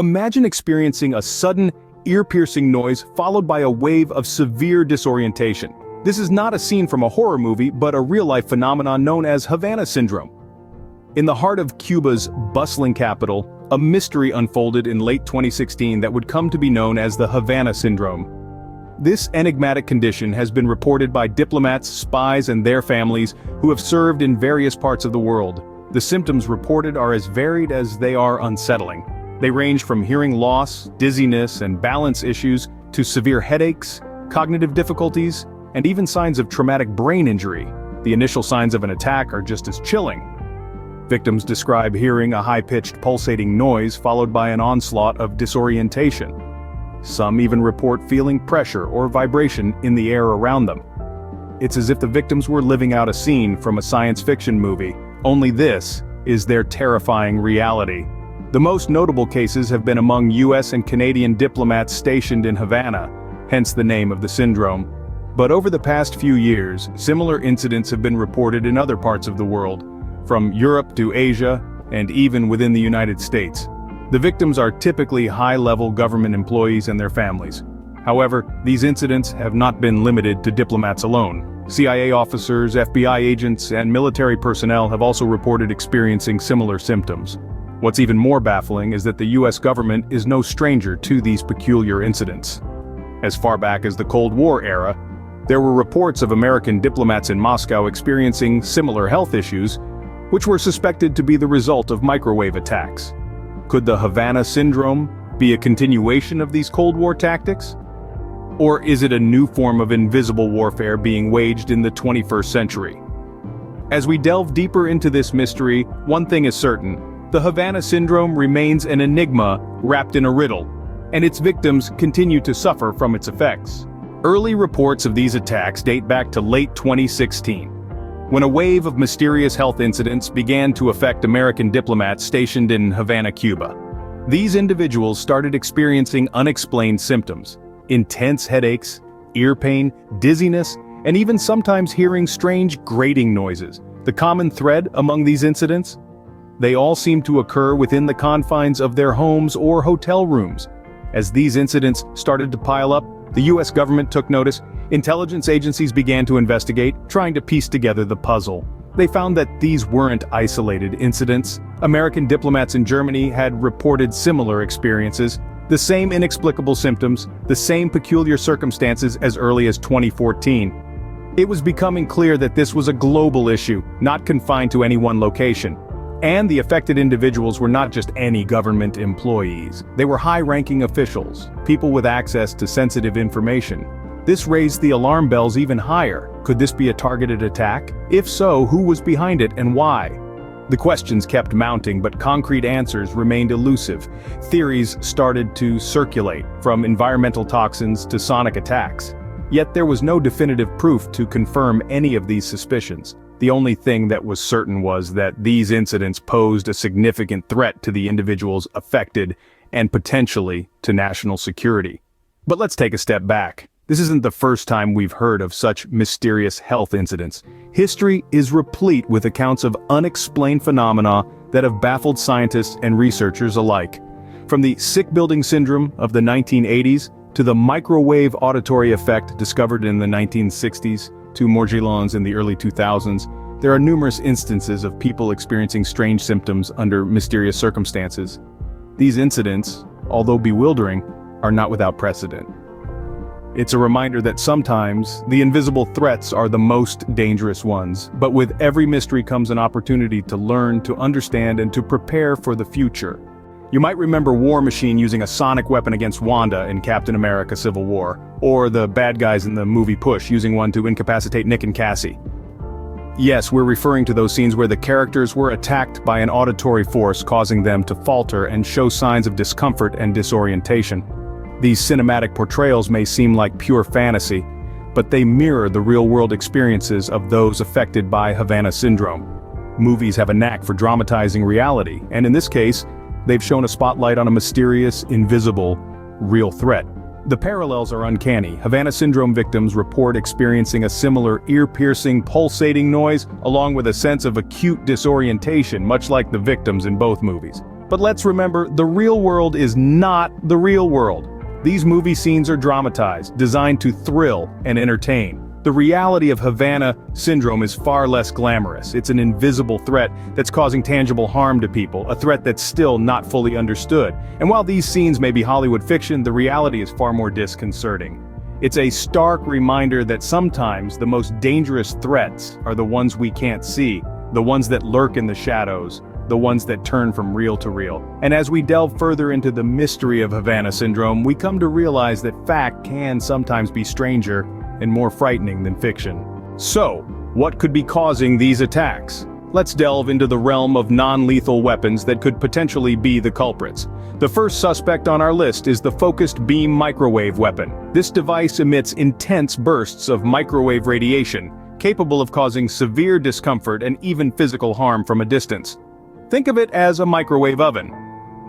Imagine experiencing a sudden, ear-piercing noise followed by a wave of severe disorientation. This is not a scene from a horror movie, but a real-life phenomenon known as Havana Syndrome. In the heart of Cuba's bustling capital, a mystery unfolded in late 2016 that would come to be known as the Havana Syndrome. This enigmatic condition has been reported by diplomats, spies, and their families who have served in various parts of the world. The symptoms reported are as varied as they are unsettling. They range from hearing loss, dizziness, and balance issues to severe headaches, cognitive difficulties, and even signs of traumatic brain injury. The initial signs of an attack are just as chilling. Victims describe hearing a high-pitched pulsating noise followed by an onslaught of disorientation. Some even report feeling pressure or vibration in the air around them. It's as if the victims were living out a scene from a science fiction movie, only this is their terrifying reality. The most notable cases have been among US and Canadian diplomats stationed in Havana, hence the name of the syndrome. But over the past few years, similar incidents have been reported in other parts of the world, from Europe to Asia, and even within the United States. The victims are typically high-level government employees and their families. However, these incidents have not been limited to diplomats alone. CIA officers, FBI agents, and military personnel have also reported experiencing similar symptoms. What's even more baffling is that the US government is no stranger to these peculiar incidents. As far back as the Cold War era, there were reports of American diplomats in Moscow experiencing similar health issues, which were suspected to be the result of microwave attacks. Could the Havana Syndrome be a continuation of these Cold War tactics? Or is it a new form of invisible warfare being waged in the 21st century? As we delve deeper into this mystery, one thing is certain: the Havana Syndrome remains an enigma wrapped in a riddle, and its victims continue to suffer from its effects. Early reports of these attacks date back to late 2016. When a wave of mysterious health incidents began to affect American diplomats stationed in Havana, Cuba. These individuals started experiencing unexplained symptoms: intense headaches, ear pain, dizziness, and even sometimes hearing strange grating noises. The common thread among these incidents? They all seem to occur within the confines of their homes or hotel rooms. As these incidents started to pile up, the US government took notice. Intelligence agencies began to investigate, trying to piece together the puzzle. They found that these weren't isolated incidents. American diplomats in Germany had reported similar experiences, the same inexplicable symptoms, the same peculiar circumstances as early as 2014. It was becoming clear that this was a global issue, not confined to any one location. And the affected individuals were not just any government employees. They were high-ranking officials, people with access to sensitive information. This raised the alarm bells even higher. Could this be a targeted attack? If so, who was behind it and why? The questions kept mounting, but concrete answers remained elusive. Theories started to circulate, from environmental toxins to sonic attacks. Yet there was no definitive proof to confirm any of these suspicions. The only thing that was certain was that these incidents posed a significant threat to the individuals affected and potentially to national security. But let's take a step back. This isn't the first time we've heard of such mysterious health incidents. History is replete with accounts of unexplained phenomena that have baffled scientists and researchers alike. From the sick-building syndrome of the 1980s to the microwave auditory effect discovered in the 1960s to Morgellons in the early 2000s, there are numerous instances of people experiencing strange symptoms under mysterious circumstances. These incidents, although bewildering, are not without precedent. It's a reminder that sometimes the invisible threats are the most dangerous ones, but with every mystery comes an opportunity to learn, to understand, and to prepare for the future. You might remember War Machine using a sonic weapon against Wanda in Captain America: Civil War, or the bad guys in the movie Push using one to incapacitate Nick and Cassie. Yes, we're referring to those scenes where the characters were attacked by an auditory force, causing them to falter and show signs of discomfort and disorientation. These cinematic portrayals may seem like pure fantasy, but they mirror the real-world experiences of those affected by Havana Syndrome. Movies have a knack for dramatizing reality, and in this case, they've shone a spotlight on a mysterious, invisible, real threat. The parallels are uncanny. Havana Syndrome victims report experiencing a similar ear-piercing, pulsating noise, along with a sense of acute disorientation, much like the victims in both movies. But let's remember, the real world is not the real world. These movie scenes are dramatized, designed to thrill and entertain. The reality of Havana Syndrome is far less glamorous. It's an invisible threat that's causing tangible harm to people, a threat that's still not fully understood. And while these scenes may be Hollywood fiction, the reality is far more disconcerting. It's a stark reminder that sometimes the most dangerous threats are the ones we can't see, the ones that lurk in the shadows, the ones that turn from real to real. And as we delve further into the mystery of Havana Syndrome, we come to realize that fact can sometimes be stranger and more frightening than fiction. So, what could be causing these attacks? Let's delve into the realm of non-lethal weapons that could potentially be the culprits. The first suspect on our list is the focused beam microwave weapon. This device emits intense bursts of microwave radiation, capable of causing severe discomfort and even physical harm from a distance. Think of it as a microwave oven.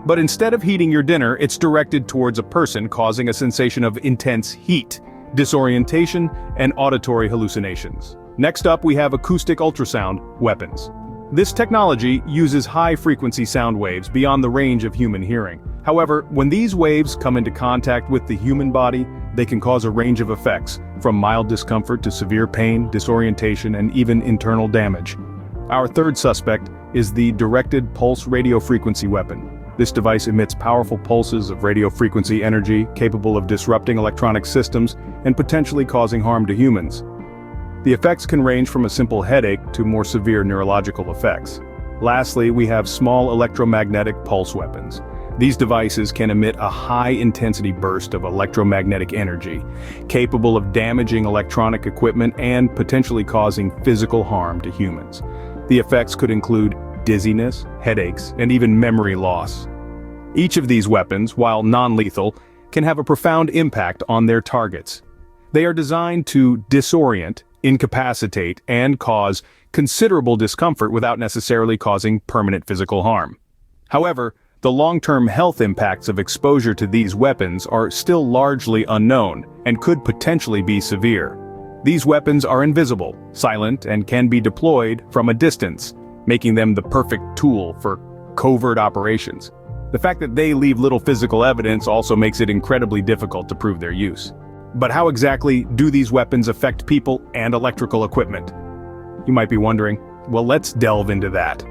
But instead of heating your dinner, it's directed towards a person, causing a sensation of intense heat, disorientation, and auditory hallucinations. Next up, we have acoustic ultrasound weapons. This technology uses high-frequency sound waves beyond the range of human hearing. However, when these waves come into contact with the human body, they can cause a range of effects, from mild discomfort to severe pain, disorientation, and even internal damage. Our third suspect is the directed pulse radio frequency weapon. This device emits powerful pulses of radio frequency energy capable of disrupting electronic systems and potentially causing harm to humans. The effects can range from a simple headache to more severe neurological effects. Lastly, we have small electromagnetic pulse weapons. These devices can emit a high-intensity burst of electromagnetic energy, capable of damaging electronic equipment and potentially causing physical harm to humans. The effects could include dizziness, headaches, and even memory loss. Each of these weapons, while non-lethal, can have a profound impact on their targets. They are designed to disorient, incapacitate, and cause considerable discomfort without necessarily causing permanent physical harm. However, the long-term health impacts of exposure to these weapons are still largely unknown and could potentially be severe. These weapons are invisible, silent, and can be deployed from a distance, making them the perfect tool for covert operations. The fact that they leave little physical evidence also makes it incredibly difficult to prove their use. But how exactly do these weapons affect people and electrical equipment? You might be wondering. Well, let's delve into that.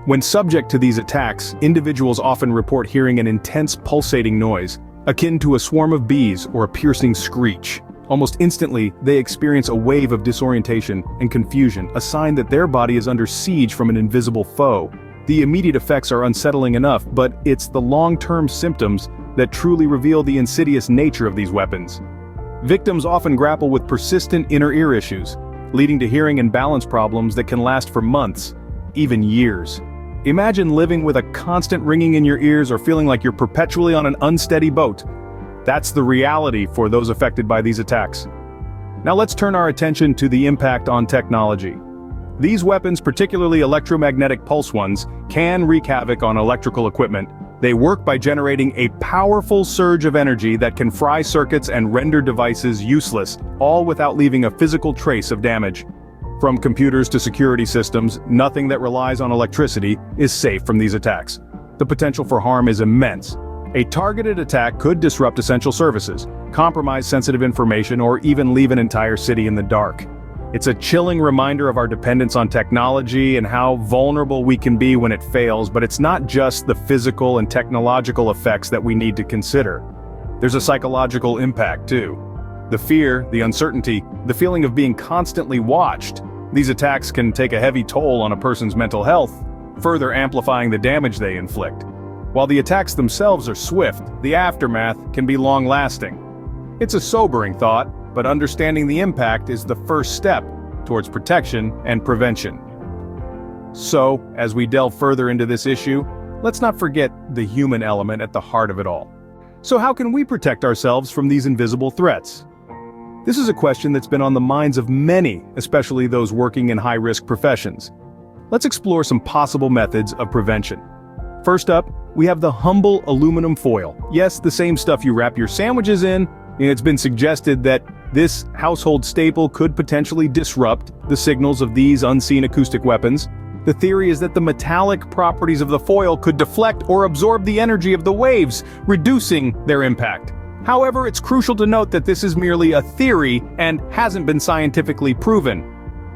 When subject to these attacks, individuals often report hearing an intense pulsating noise, akin to a swarm of bees or a piercing screech. Almost instantly, they experience a wave of disorientation and confusion, a sign that their body is under siege from an invisible foe. The immediate effects are unsettling enough, but it's the long-term symptoms that truly reveal the insidious nature of these weapons. Victims often grapple with persistent inner ear issues, leading to hearing and balance problems that can last for months, even years. Imagine living with a constant ringing in your ears or feeling like you're perpetually on an unsteady boat. That's the reality for those affected by these attacks. Now let's turn our attention to the impact on technology. These weapons, particularly electromagnetic pulse ones, can wreak havoc on electrical equipment. They work by generating a powerful surge of energy that can fry circuits and render devices useless, all without leaving a physical trace of damage. From computers to security systems, nothing that relies on electricity is safe from these attacks. The potential for harm is immense. A targeted attack could disrupt essential services, compromise sensitive information, or even leave an entire city in the dark. It's a chilling reminder of our dependence on technology and how vulnerable we can be when it fails, but it's not just the physical and technological effects that we need to consider. There's a psychological impact too. The fear, the uncertainty, the feeling of being constantly watched. These attacks can take a heavy toll on a person's mental health, further amplifying the damage they inflict. While the attacks themselves are swift, the aftermath can be long-lasting. It's a sobering thought, but understanding the impact is the first step towards protection and prevention. So, as we delve further into this issue, let's not forget the human element at the heart of it all. So how can we protect ourselves from these invisible threats? This is a question that's been on the minds of many, especially those working in high-risk professions. Let's explore some possible methods of prevention. First up, we have the humble aluminum foil. Yes, the same stuff you wrap your sandwiches in, and it's been suggested that this household staple could potentially disrupt the signals of these unseen acoustic weapons. The theory is that the metallic properties of the foil could deflect or absorb the energy of the waves, reducing their impact. However, it's crucial to note that this is merely a theory and hasn't been scientifically proven.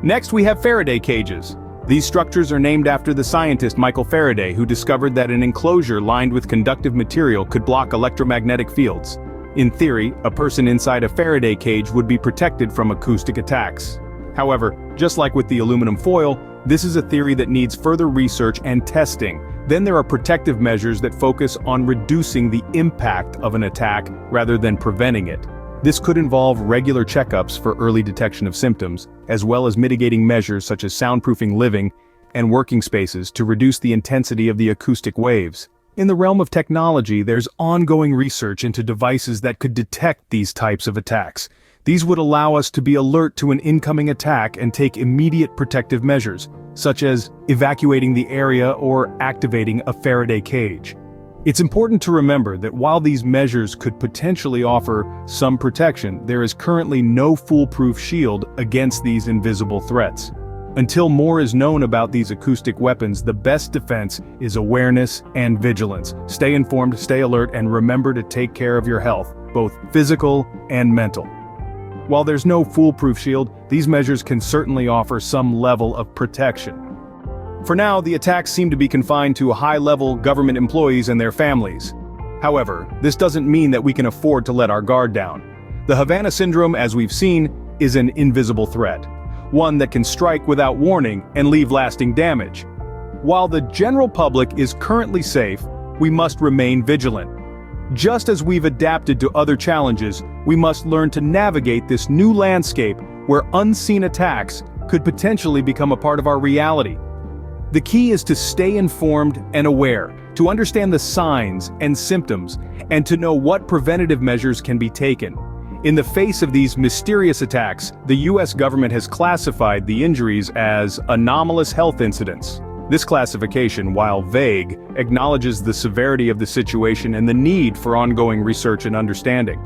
Next, we have Faraday cages. These structures are named after the scientist Michael Faraday, who discovered that an enclosure lined with conductive material could block electromagnetic fields. In theory, a person inside a Faraday cage would be protected from acoustic attacks. However, just like with the aluminum foil, this is a theory that needs further research and testing. Then there are protective measures that focus on reducing the impact of an attack rather than preventing it. This could involve regular checkups for early detection of symptoms, as well as mitigating measures such as soundproofing living and working spaces to reduce the intensity of the acoustic waves. In the realm of technology, there's ongoing research into devices that could detect these types of attacks. These would allow us to be alert to an incoming attack and take immediate protective measures, such as evacuating the area or activating a Faraday cage. It's important to remember that while these measures could potentially offer some protection, there is currently no foolproof shield against these invisible threats. Until more is known about these acoustic weapons, the best defense is awareness and vigilance. Stay informed, stay alert, and remember to take care of your health, both physical and mental. While there's no foolproof shield, these measures can certainly offer some level of protection. For now, the attacks seem to be confined to high-level government employees and their families. However, this doesn't mean that we can afford to let our guard down. The Havana Syndrome, as we've seen, is an invisible threat, one that can strike without warning and leave lasting damage. While the general public is currently safe, we must remain vigilant. Just as we've adapted to other challenges, we must learn to navigate this new landscape where unseen attacks could potentially become a part of our reality. The key is to stay informed and aware, to understand the signs and symptoms, and to know what preventative measures can be taken. In the face of these mysterious attacks, the US government has classified the injuries as anomalous health incidents. This classification, while vague, acknowledges the severity of the situation and the need for ongoing research and understanding.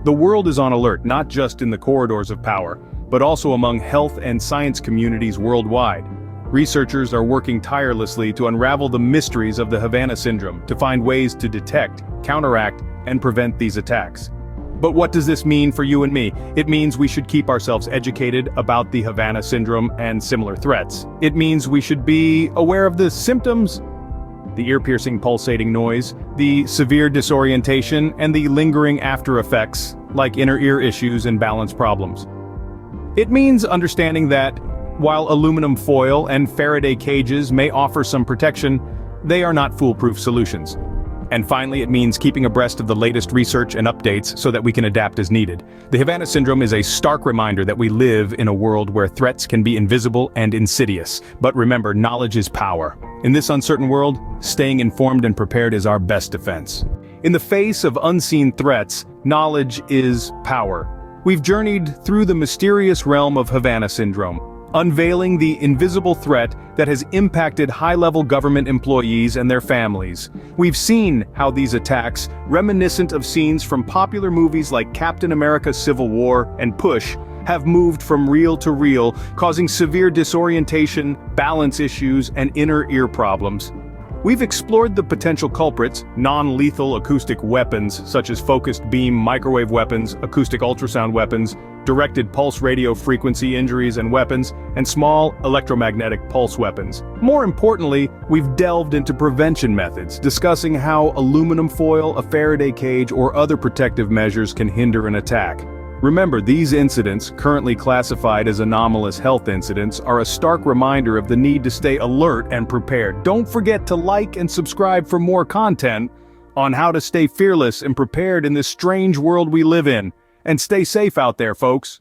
The world is on alert not just in the corridors of power, but also among health and science communities worldwide. Researchers are working tirelessly to unravel the mysteries of the Havana Syndrome, to find ways to detect, counteract, and prevent these attacks. But what does this mean for you and me? It means we should keep ourselves educated about the Havana Syndrome and similar threats. It means we should be aware of the symptoms, the ear-piercing pulsating noise, the severe disorientation, and the lingering after effects, like inner ear issues and balance problems. It means understanding that, while aluminum foil and Faraday cages may offer some protection, they are not foolproof solutions. And finally, it means keeping abreast of the latest research and updates so that we can adapt as needed. The Havana Syndrome is a stark reminder that we live in a world where threats can be invisible and insidious. But remember, knowledge is power. In this uncertain world, staying informed and prepared is our best defense. In the face of unseen threats, knowledge is power. We've journeyed through the mysterious realm of Havana Syndrome, unveiling the invisible threat that has impacted high-level government employees and their families. We've seen how these attacks, reminiscent of scenes from popular movies like Captain America: Civil War and Push, have moved from real to real, causing severe disorientation, balance issues, and inner ear problems. We've explored the potential culprits, non-lethal acoustic weapons such as focused beam microwave weapons, acoustic ultrasound weapons, directed pulse radio frequency injuries and weapons, and small electromagnetic pulse weapons. More importantly, we've delved into prevention methods, discussing how aluminum foil, a Faraday cage, or other protective measures can hinder an attack. Remember, these incidents, currently classified as anomalous health incidents, are a stark reminder of the need to stay alert and prepared. Don't forget to like and subscribe for more content on how to stay fearless and prepared in this strange world we live in. And stay safe out there, folks.